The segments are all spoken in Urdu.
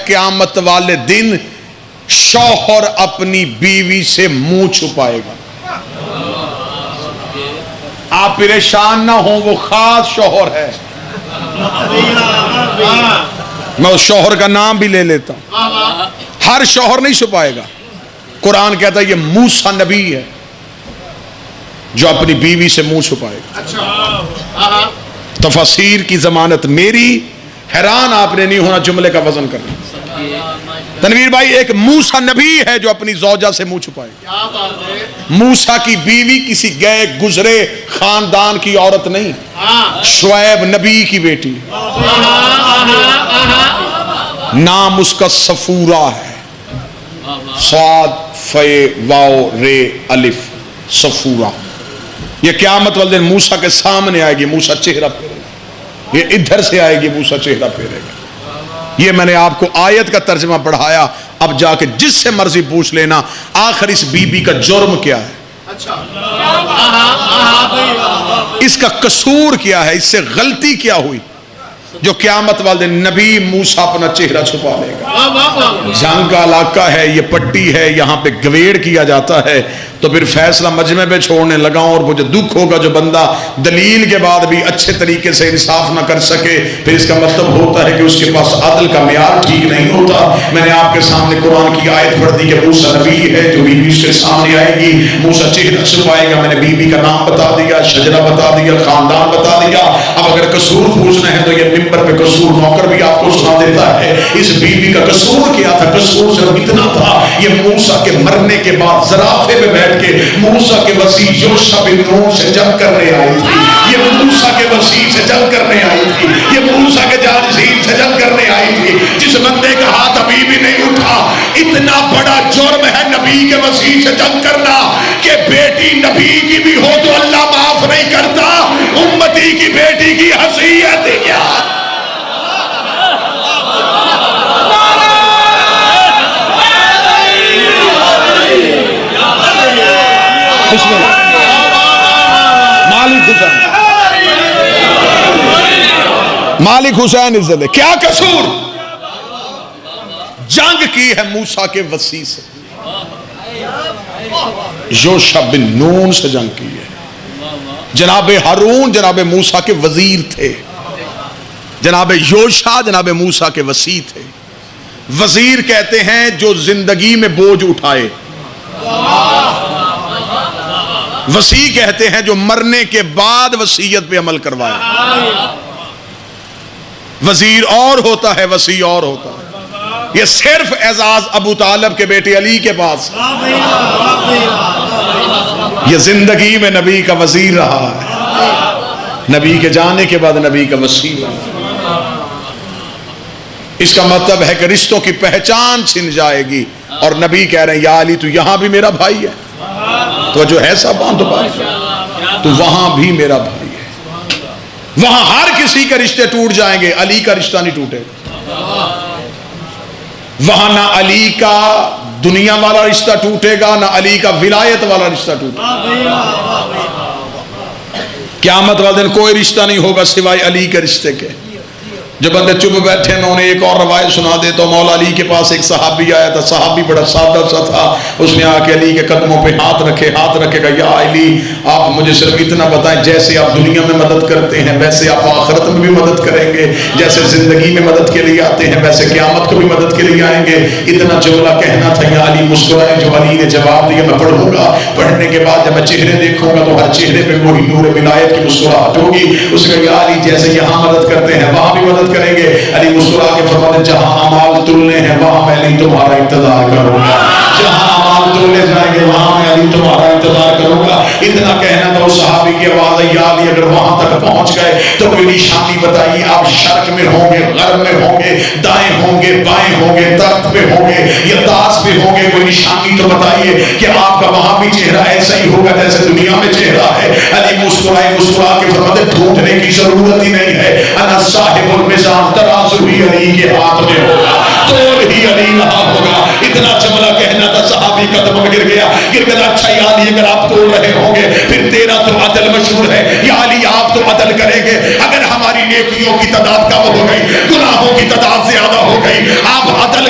قیامت والے دن شوہر اپنی بیوی سے منہ چھپائے گا. آپ پریشان نہ ہوں، وہ خاص شوہر ہے. میں اس شوہر کا نام بھی لے لیتا ہوں. ہر شوہر نہیں چھپائے گا. قرآن کہتا ہے یہ موسیٰ نبی ہے جو اپنی بیوی سے منہ چھپائے گا. تفسیر کی ضمانت میری. حیران آپ نے نہیں ہونا جملے کا وزن کرنا. تنویر بھائی، ایک موسیٰ نبی ہے جو اپنی زوجہ سے منہ چھپائے گا. موسیٰ کی بیوی کسی گئے گزرے خاندان کی عورت نہیں، شعیب نبی کی بیٹی. نام اس کا صفورہ ہے. صاد فے واو رے الف، صفورہ. یہ قیامت والے دن موسیٰ کے سامنے آئے گی. موسیٰ چہرہ پھیرے گا. یہ ادھر سے آئے گی، موسیٰ چہرہ پھیرے گا. یہ میں نے آپ کو آیت کا ترجمہ پڑھایا. اب جا کے جس سے مرضی پوچھ لینا آخر اس بی بی کا جرم کیا ہے، اس کا قصور کیا ہے، اس سے غلطی کیا ہوئی جو قیامت والے دن نبی موسیٰ اپنا چہرہ چھپا لے گا. جنگ کا علاقہ ہے، یہ پٹی ہے، یہاں پہ گویڑ کیا جاتا ہے. تو پھر فیصلہ مجمع پہ چھوڑنے لگا ہوں. اور مجھے دکھ ہوگا جو بندہ دلیل کے بعد بھی اچھے طریقے سے انصاف نہ کر سکے، پھر اس کا مطلب ہوتا ہے کہ اس کے پاس عدل کا معیار ٹھیک نہیں ہوتا. میں نے آپ کے سامنے قرآن کی آیت پڑھ دی کہ موسیٰ نبی ہے جو بیوی اس کے سامنے آئے گی. موسیٰ چہرہ چھپائے گا. میں نے بیوی کا نام بتا دیا، شجرہ بتا دیا، خاندان بتا دیا. اب اگر قصور پوچھنا ہے تو یہ ممبر پہ قصور نوکر بھی آپ کو سنا دیتا ہے. اس بیوی کا قصور کیا تھا؟ قصور صرف اتنا تھا، یہ موسیٰ کے مرنے کے بعد زرافے میں بیٹھ کے موسیٰ کے وسیع یوشع بن نون سے جنگ کرنے آئی تھی. یہ موسیٰ کے وسیع سے جنگ کرنے آئی تھی. یہ موسیٰ کے جانشین سے جنگ کرنے آئی تھی. جس بندے کا ہاتھ ابھی بھی نہیں اٹھا، اتنا بڑا جرم ہے نبی کے وسیع سے جنگ کرنا کہ بیٹی نبی کی بھی ہو تو اللہ معاف نہیں کرتا. امتی کی بیٹی کی حیثیت کیا؟ مالک حسین عزت ہے. کیا قصور؟ جنگ کی ہے موسیٰ کے وسیع سے. یوشع بن نون سے جنگ کی ہے. جناب ہارون جناب موسیٰ کے وزیر تھے. جناب یوشع جناب موسیٰ کے وسیع تھے. وزیر کہتے ہیں جو زندگی میں بوجھ اٹھائے. وسیع کہتے ہیں جو مرنے کے بعد وصیت پہ عمل کروائے. وزیر اور ہوتا ہے، وسیع اور ہوتا ہے. یہ صرف اعزاز ابو طالب کے بیٹے علی کے پاس. یہ زندگی میں نبی کا وزیر رہا ہے، نبی کے جانے کے بعد نبی کا وسیع رہا. اس کا مطلب ہے کہ رشتوں کی پہچان چھن جائے گی. اور نبی کہہ رہے ہیں یا علی تو یہاں بھی میرا بھائی ہے، تو جو ہے سب باندھ بھائی، تو وہاں بھی میرا بھائی ہے. وہاں ہر کسی کے رشتے ٹوٹ جائیں گے، علی کا رشتہ نہیں ٹوٹے گا. وہاں نہ علی کا دنیا والا رشتہ ٹوٹے گا، نہ علی کا ولایت والا رشتہ ٹوٹے گا. قیامت والے دن کوئی رشتہ نہیں ہوگا سوائے علی کے رشتے کے. جو بندے چپ بیٹھے میں انہیں ایک اور روایت سنا دیتا ہوں. مولا علی کے پاس ایک صحابی آیا تھا. صحابی بڑا سادہ سا تھا. اس نے آ کے علی کے قدموں پہ ہاتھ رکھے گا یا علی آپ مجھے صرف اتنا بتائیں، جیسے آپ دنیا میں مدد کرتے ہیں ویسے آپ آخرت میں بھی مدد کریں گے. جیسے زندگی میں مدد کے لیے آتے ہیں ویسے قیامت کو بھی مدد کے لیے آئیں گے. اتنا جملہ کہنا تھا. یا علی مسکرائے. جو علی نے جواب دیا میں پڑھوں گا. پڑھنے کے بعد جب میں چہرے دیکھوں گا تو ہر چہرے پہ وہی نور ولایت کی مسکراہٹ ہوگی. اس نے یا علی جیسے یہاں مدد کرتے ہیں وہاں بھی مدد کریں گے. علی مسکرا کے فرماتے جہاں اعمال تلنے ہیں وہاں میں علی تمہارا انتظار کروں گا. جہاں اعمال تلنے جائیں گے وہاں میں علی تمہارا انتظار کروں گا. اتنا کہنا تھا. اس صحابی کی آواز ہے یا علی اگر وہاں تک پہنچ گئے تو کوئی نشانی بتائیے. آپ شرق میں ہوں گے، غرب میں ہوں گے، دائیں ہوں گے، بائیں ہوں گے، درخت پہ ہوں گے یا داس پہ ہوں گے، کوئی نشانی تو بتائیے کہ آپ کا وہاں بھی چہرہ ایسا ہی ہوگا جیسے دنیا میں چہرہ ہے. علی مسکرا کے فرماتے ڈھونڈنے کی ضرورت ہی نہیں ہے. انا صاحب المزان، ترازو ہی علی کے ہاتھ میں ہوگا، تول ہی علی رہا ہوگا. اتنا جملہ کہنا تھا. صحابی قدم میں گر گیا. اچھا یا علی اگر آپ تول رہے ہوں گے پھر تیرا تو عدل مشہور ہے. یا علی آپ تو عدل کریں گے. اگر ہماری نیکیوں کی تعداد کم ہو گئی، گناہوں کی تعداد زیادہ ہو گئی، آپ عدل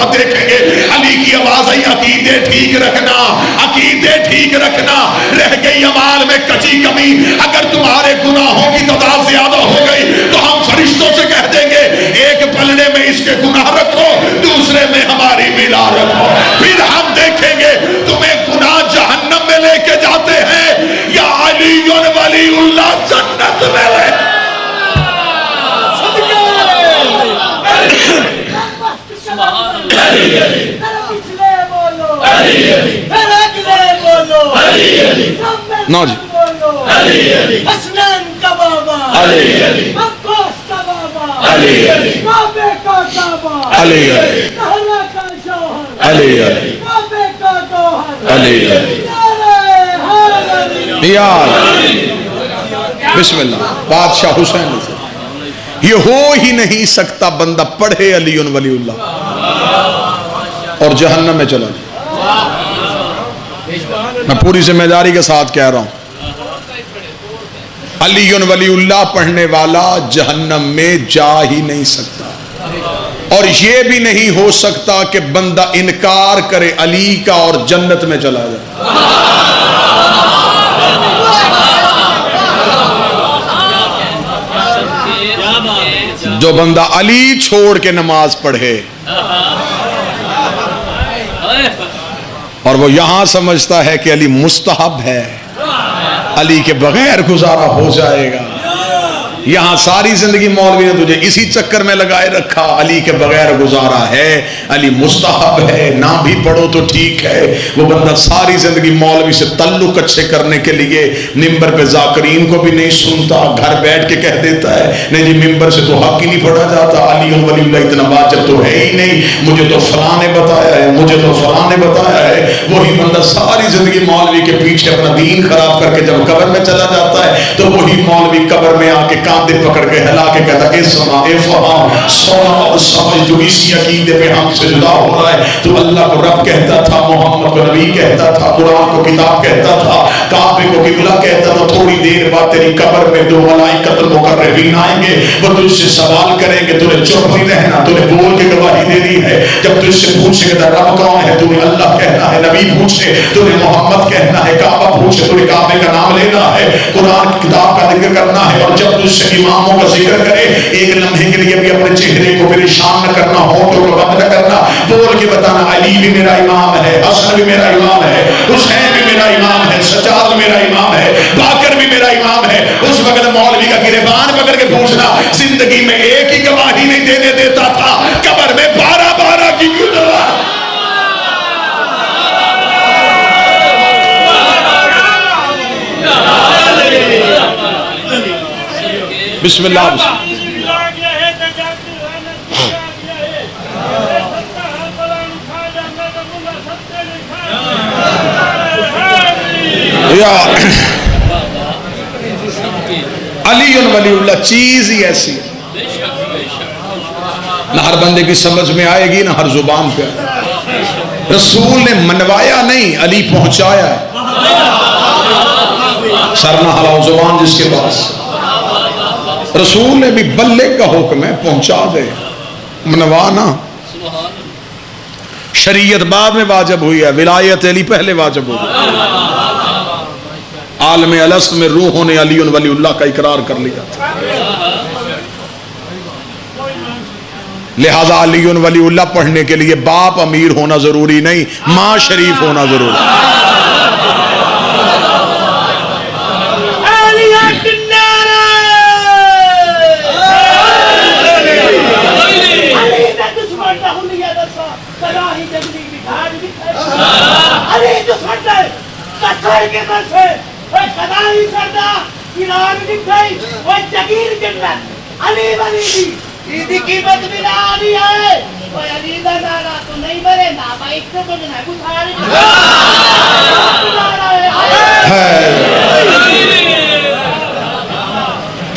قیامت دیکھیں گے علی کی آواز آئی عقیدے ٹھیک رکھنا، عقیدے ٹھیک رکھنا، رہ گئی اعمال میں کچی کمی، اگر تمہارے گناہوں کی تعداد زیادہ ہو گئی تو ہم فرشتوں سے کہہ دیں گے ایک پلڑے میں اس کے گناہ رکھو، دوسرے میں ہماری ملا رکھو، پھر ہم دیکھیں گے تمہیں گناہ جہنم میں لے کے جاتے ہیں یا علی ولی اللہ جنت میں لے۔ نو جی حسنین کا بابا، عباس کا بابا، کعبے کا کعبہ، زہرا کا شوہر، کعبے کا گوہر، بسم اللہ۔ بادشاہ حسین سے یہ ہو ہی نہیں سکتا بندہ پڑھے علی ولی اللہ اور جہنم میں چلا جائے۔ میں پوری ذمہ داری کے ساتھ کہہ رہا ہوں علی ولی اللہ پڑھنے والا جہنم میں جا ہی نہیں سکتا، اور یہ بھی نہیں ہو سکتا کہ بندہ انکار کرے علی کا اور جنت میں چلا جائے۔ جو بندہ علی چھوڑ کے نماز پڑھے اور وہ یہاں سمجھتا ہے کہ علی مستحب ہے، علی کے بغیر گزارا ہو جائے گا، یہاں ساری زندگی مولوی نے تجھے اسی چکر میں لگائے رکھا، علی کے بغیر گزارا ہے، علی مستحب ہے، نہ بھی پڑھو تو ٹھیک ہے۔ وہ بندہ ساری زندگی مولوی سے تعلق اچھے کرنے کے لیے ممبر پہ ذاکرین کو بھی نہیں سنتا، گھر بیٹھ کے کہہ دیتا ہے نہیں جی ممبر سے تو حق ہی نہیں پڑھا جاتا، علی ولی اللہ اتنا واجب تو ہے ہی نہیں، مجھے تو فلاں نے بتایا ہے، مجھے تو فلاں نے بتایا ہے۔ وہی بندہ ساری زندگی مولوی کے پیچھے اپنا دین خراب کر کے جب قبر میں چلا جاتا ہے تو وہی مولوی قبر میں آ کے کاندھے پکڑ کے ہلا کے کہتا اے سما اے فہم سونا اور سمجھ جو اسی عقیدے پہ ہم سے جدا ہو رہا ہے۔ تو اللہ کو رب کہتا تھا، محمد کو نبی کہتا تھا، قرآن کو کتاب کہتا تھا، کعبے کو قبلہ کہتا تھا، تھوڑی دیر بعد تیری قبر میں دو ملائکۃ المقربین آئیں گے، وہ تجھ سے سوال کریں گے، تو نے چپ نہیں رہنا، تو نے بول کے گواہی دینی ہے۔ جب تجھ سے پوچھیں گے رب کون ہے، تو نے اللہ کہنا ہے، نبی پوچھے تو نے محمد کہنا ہے، کعبہ پوچھے تو نے کعبے کا نام لینا ہے، قرآن کی کتاب کا ذکر کرنا ہے، اور جب تجھ سے اماموں کا ذکر کرے ایک لمحے کے لیے بھی اپنے چہرے کو پریشان نہ کرنا، ہونٹوں کو بند نہ کرنا، بول کے بتانا علی بھی میرا امام ہے، حسن بھی میرا امام ہے، حسین بھی میرا امام ہے، سجاد میرا امام ہے، باقر بھی میرا امام ہے۔ اس وقت مولوی کا گریبان پکڑ کے پوچھنا، زندگی میں ایک ہی گواہی نہیں دینے دیتا تھا، قبر میں 12 کی گواہی۔ بسم اللہ علی ولی اللہ چیز ہی ایسی ہے، نہ ہر بندے کی سمجھ میں آئے گی، نہ ہر زبان پہ آئے گی۔ رسول نے منوایا نہیں، علی پہنچایا ہے۔ سر نہ ہلاؤ زبان جس کے پاس، رسول نے بھی بلغ کا حکم ہے، پہنچا دے، منوانا۔ شریعت بعد میں واجب ہوئی ہے، ولایت علی پہلے واجب ہوئی۔ عالم الست میں روحوں نے علی ولی اللہ کا اقرار کر لیا تھا، لہذا علی ولی اللہ پڑھنے کے لیے باپ امیر ہونا ضروری نہیں، ماں شریف ہونا ضروری ہے۔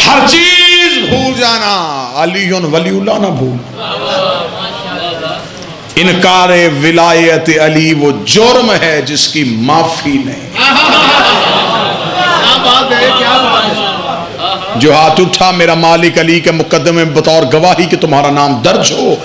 ہر چیز بھول جانا، علی ولی اللہ نہ بھول۔ انکار ولایت علی وہ جرم ہے جس کی معافی نہیں۔ جو ہاتھ اٹھا میرا مالک علی کے مقدمے میں بطور گواہی کہ تمہارا نام درج ہو۔